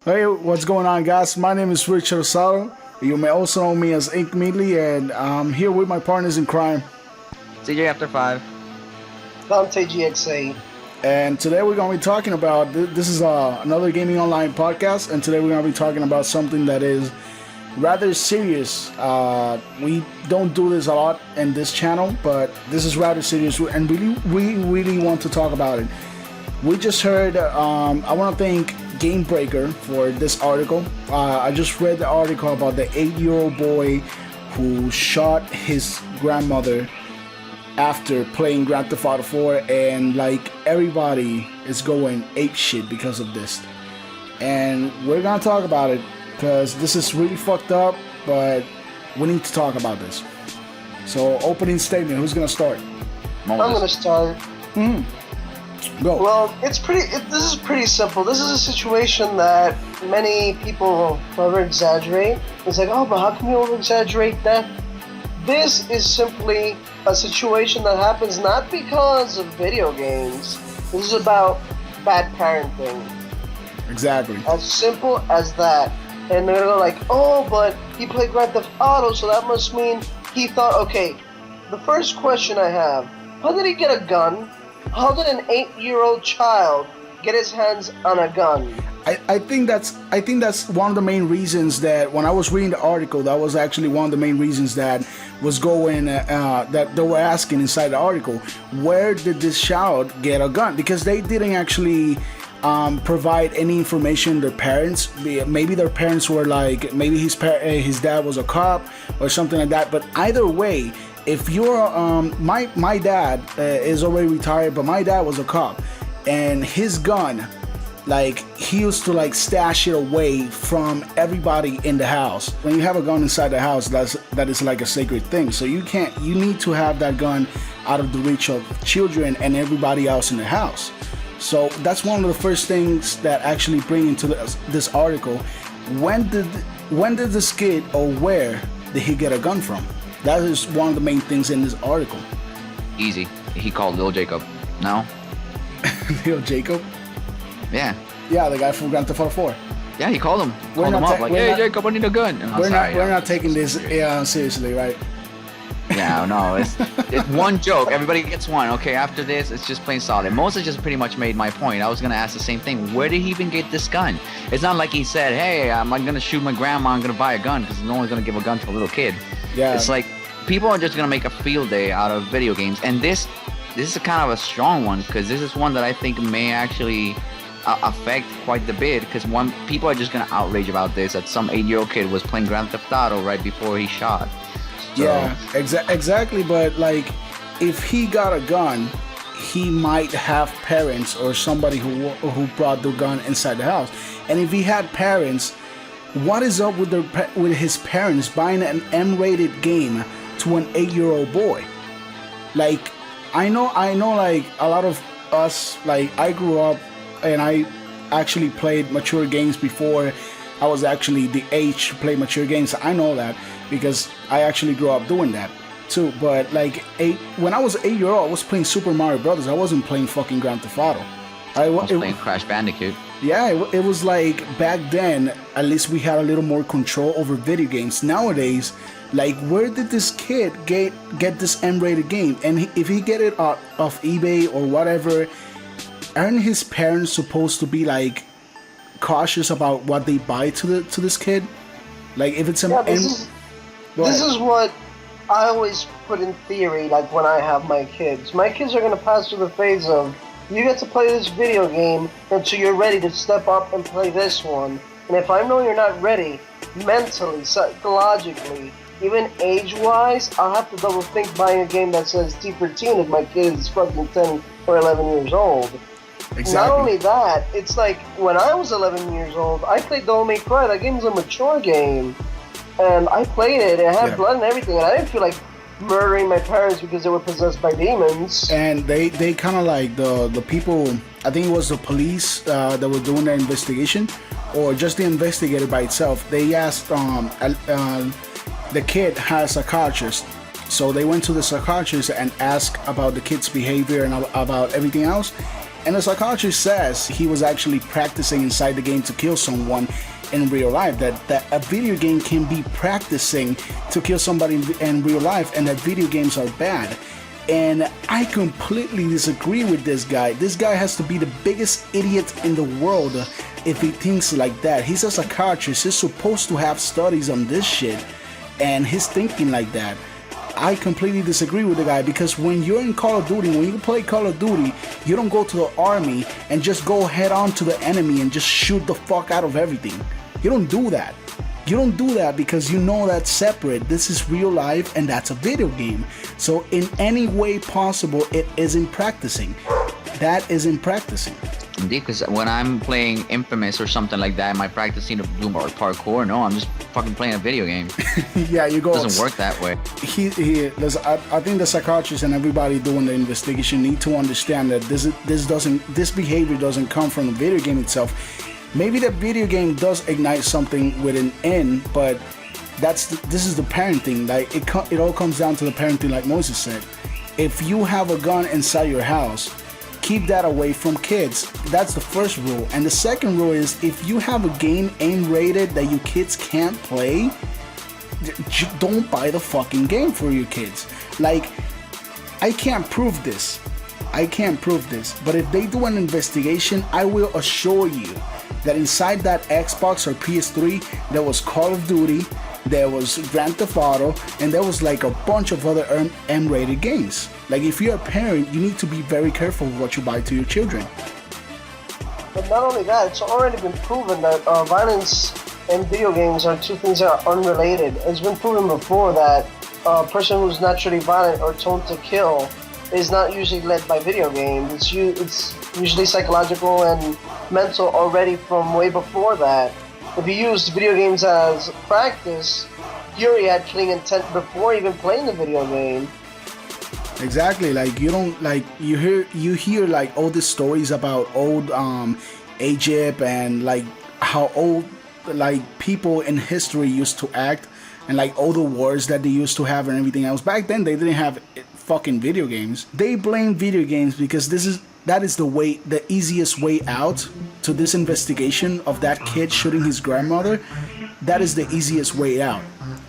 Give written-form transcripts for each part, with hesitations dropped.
Hey, what's going on, guys? My name is Richard Rosado. You may also know me as Ink Meatley, and I'm here with my partners in crime. CJ after 5. Dante GXA. And today we're going to be talking about this is another gaming online podcast, and today we're going to be talking about something that is rather serious. We don't do this a lot in this channel, but this is rather serious, and we really want to talk about it. We just heard. I want to thank Gamebreaker for this article. I just read the article about the 8-year-old boy who shot his grandmother after playing Grand Theft Auto 4, and like everybody is going ape shit because of this. And we're gonna talk about it because this is really fucked up, but we need to talk about this. So, opening statement. Who's gonna start? I'm gonna start. Go. Well, this is pretty simple. This is a situation that many people over exaggerate. It's like, oh, but how can you over exaggerate that? This is simply a situation that happens not because of video games. This is about bad parenting. Exactly. As simple as that. And they're like, oh, but he played Grand Theft Auto, so that must mean he thought, okay, the first question I have, how did he get a gun? How did an 8-year-old child get his hands on a gun? I think that's one of the main reasons that when I was reading the article, that was actually one of the main reasons that was going that they were asking inside the article, where did this child get a gun? Because they didn't actually provide any information. Their parents, maybe their parents were like, maybe his dad was a cop or something like that. But either way, if you're my dad is already retired, but my dad was a cop, and his gun, like, he used to like stash it away from everybody in the house. When you have a gun inside the house, that is like a sacred thing. So you need to have that gun out of the reach of children and everybody else in the house. So that's one of the first things that actually bring into this article. When did this kid, or where did he get a gun from? That is one of the main things in this article. Easy. He called Lil Jacob. No? Lil Jacob? Yeah. Yeah, the guy from Grand Theft Auto 4. Yeah, he called him. Called him up like, hey, Jacob, I need a gun. And We're not taking this seriously, right? Yeah, no, it's one joke. Everybody gets one. Okay, after this, it's just plain solid. Moses just pretty much made my point. I was going to ask the same thing. Where did he even get this gun? It's not like he said, hey, I'm going to shoot my grandma, I'm going to buy a gun, because no one's going to give a gun to a little kid. Yeah. It's like people are just going to make a field day out of video games. And this is a kind of a strong one, because this is one that I think may actually affect quite the bit, because people are just going to outrage about this, that some 8-year-old kid was playing Grand Theft Auto right before he shot. So, yeah, exactly. But like, if he got a gun, he might have parents or somebody who brought the gun inside the house. And if he had parents, what is up with his parents buying an M-rated game to an 8-year-old boy? Like, I know, like a lot of us, like I grew up and I actually played mature games before I was actually the age to play mature games. I know that because I actually grew up doing that too. But like when I was 8-year-old, I was playing Super Mario Brothers. I wasn't playing fucking Grand Theft Auto. I was playing Crash Bandicoot. Yeah, it was like back then, at least we had a little more control over video games. Nowadays, like, where did this kid get this M-rated game? And if he get it off eBay or whatever, aren't his parents supposed to be like cautious about what they buy to this kid? Like, if it's this is what I always put in theory, like when I have my kids. My kids are going to pass through the phase of, you get to play this video game until you're ready to step up and play this one. And if I know you're not ready, mentally, psychologically, even age-wise, I'll have to double think buying a game that says T13 if my kid is fucking 10 or 11 years old. Exactly. Not only that, it's like when I was 11 years old, I played Devil May Cry. That game's a mature game. And I played it, it had blood and everything, and I didn't feel like murdering my parents because they were possessed by demons. And they kind of like the people, I think it was the police that were doing the investigation, or just the investigator by itself. They asked the kid had a psychiatrist, so they went to the psychiatrist and asked about the kid's behavior and about everything else. And the psychiatrist says he was actually practicing inside the game to kill someone in real life. That a video game can be practicing to kill somebody in real life, and that video games are bad. And I completely disagree with this guy. This guy has to be the biggest idiot in the world if he thinks like that. He's a psychiatrist. He's supposed to have studies on this shit, and he's thinking like that. I completely disagree with the guy, because when you're in Call of Duty, when you play Call of Duty, you don't go to the army and just go head on to the enemy and just shoot the fuck out of everything. You don't do that. You don't do that because you know that's separate. This is real life and that's a video game. So in any way possible, it isn't practicing. That isn't practicing. Indeed, because when I'm playing Infamous or something like that, am I practicing to do more parkour? No, I'm just fucking playing a video game. Yeah, you go. It doesn't work that way. I think the psychiatrists and everybody doing the investigation need to understand that this behavior doesn't come from the video game itself. Maybe the video game does ignite something with an end, but this is the parenting. Like it all comes down to the parenting, like Moses said. If you have a gun inside your house, keep that away from kids. That's the first rule. And the second rule is, if you have a game aim rated that your kids can't play, don't buy the fucking game for your kids. Like, I can't prove this. But if they do an investigation, I will assure you that inside that Xbox or PS3, there was Call of Duty, there was Grand Theft Auto, and there was like a bunch of other M-rated games. Like, if you're a parent, you need to be very careful with what you buy to your children. But not only that, it's already been proven that violence and video games are two things that are unrelated. It's been proven before that a person who's naturally violent or told to kill is not usually led by video games. It's usually psychological and mental already from way before that. If you used video games as practice, you already had killing intent before even playing the video game. Exactly. Like, you don't, like, you hear like all these stories about old Egypt and like how old like people in history used to act, and like all the wars that they used to have and everything else. Back then they didn't have fucking video games. They blame video games because that is the easiest way out to this investigation of that kid shooting his grandmother. That is the easiest way out.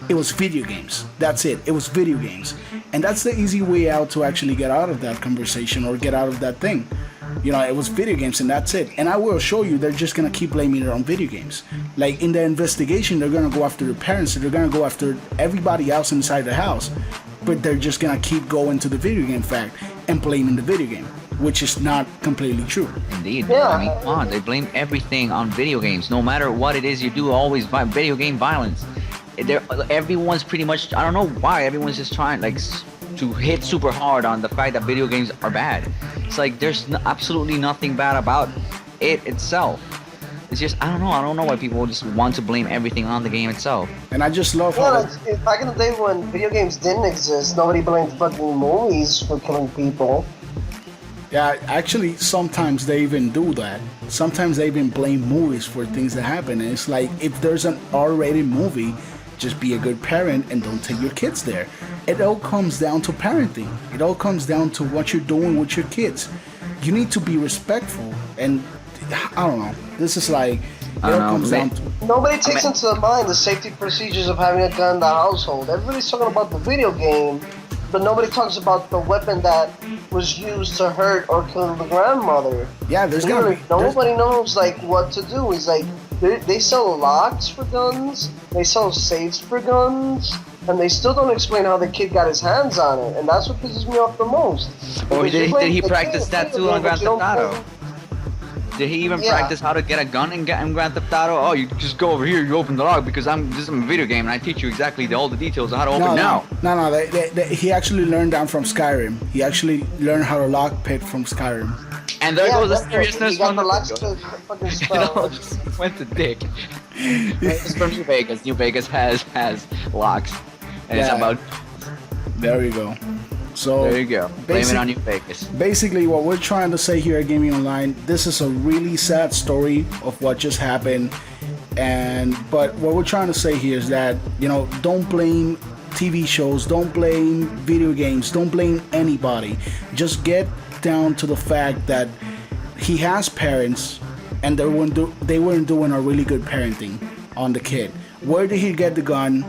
It was video games. That's it. It was video games. And that's the easy way out to actually get out of that conversation or get out of that thing. You know, it was video games and that's it. And I will show you, they're just going to keep blaming it on video games. Like, in the investigation, they're going to go after the parents, they're going to go after everybody else inside the house. But they're just going to keep going to the video game fact and blaming the video game, which is not completely true. Indeed. Yeah. I mean, come on, they blame everything on video games. No matter what it is you do, always video game violence. Everyone's pretty much, I don't know why, everyone's just trying like to hit super hard on the fact that video games are bad. It's like there's absolutely nothing bad about it itself. It's just, I don't know why people just want to blame everything on the game itself. And I just love how... back in the day when video games didn't exist, nobody blamed fucking movies for killing people. Yeah, actually, sometimes they even do that. Sometimes they even blame movies for things that happen. And it's like, if there's an R-rated movie, just be a good parent and don't take your kids there. It all comes down to parenting. It all comes down to what you're doing with your kids. You need to be respectful. And I don't know. This is like, it all comes down to... Nobody takes into mind the safety procedures of having a gun in the household. Everybody's talking about the video game, but nobody talks about the weapon that was used to hurt or kill the grandmother. Yeah, nobody knows like what to do. It's like they sell locks for guns, they sell safes for guns, and they still don't explain how the kid got his hands on it, and that's what pisses me off the most. Or did he practice that too on Grand Theft Auto? Did he even practice how to get a gun in Grand Theft Auto? Oh, you just go over here, you open the lock because this is a video game and I teach you exactly all the details of how to open now. No, he actually learned that from Skyrim. He actually learned how to lock pick from Skyrim. And there goes the seriousness from the locks to fucking spell. Just went to dick. It's from New Vegas. New Vegas has locks. And it's about... There you go. So there you go. Blame it on New Vegas. Basically, what we're trying to say here at Gaming Online, this is a really sad story of what just happened. But what we're trying to say here is that, you know, don't blame TV shows, don't blame video games, don't blame anybody. Just get down to the fact that he has parents, and they weren't doing a really good parenting on the kid. Where did he get the gun?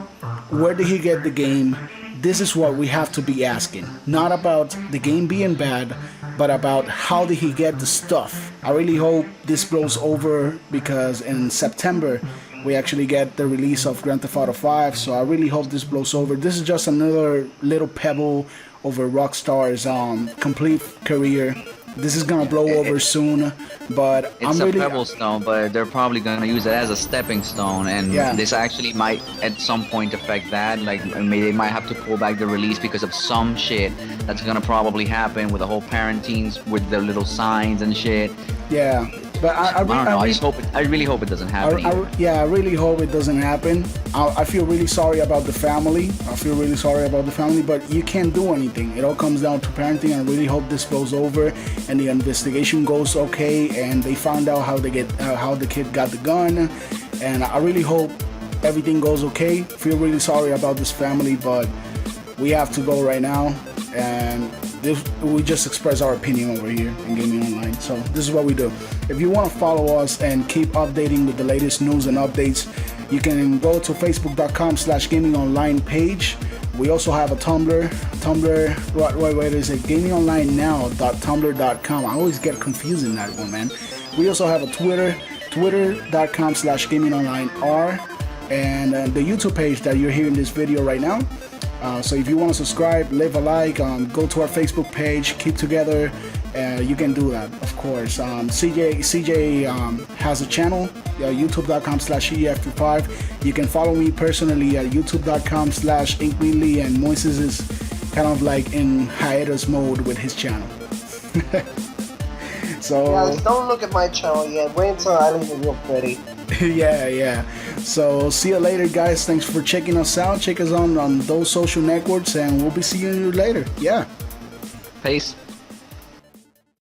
Where did he get the game? This is what we have to be asking. Not about the game being bad, but about how did he get the stuff. I really hope this blows over, because in September we actually get the release of Grand Theft Auto 5, so I really hope this blows over. This is just another little pebble over Rockstar's complete career. This is gonna blow over soon, but it's a pebble stone, but they're probably gonna use it as a stepping stone, and this actually might at some point affect that. Like, maybe they might have to pull back the release because of some shit that's gonna probably happen with the whole parentings, with the little signs and shit. Yeah, but I don't know. I really hope it doesn't happen. I really hope it doesn't happen. I feel really sorry about the family. But you can't do anything. It all comes down to parenting. I really hope this blows over and the investigation goes okay, and they found out how the kid got the gun. And I really hope everything goes okay. Feel really sorry about this family, but we have to go right now, and we just express our opinion over here in Gaming Online. So this is what we do. If you want to follow us and keep updating with the latest news and updates, you can go to facebook.com/gamingonline page. We also have a Tumblr. Wait, is it gamingonlinenow.tumblr.com? I always get confused in that one, man. We also have a Twitter, twitter.com/gamingonlinr, and the YouTube page that you're hearing this video right now. So if you want to subscribe, leave a like, go to our Facebook page, keep together, you can do that, of course. CJ has a channel, youtube.com/EF5. You can follow me personally at youtube.com/InkMeanly, and Moises is kind of like in hiatus mode with his channel. So guys, don't look at my channel yet. Wait until I leave it real pretty. yeah. So see you later, guys. Thanks for checking us out. Check us on those social networks, and we'll be seeing you later. Yeah. Peace.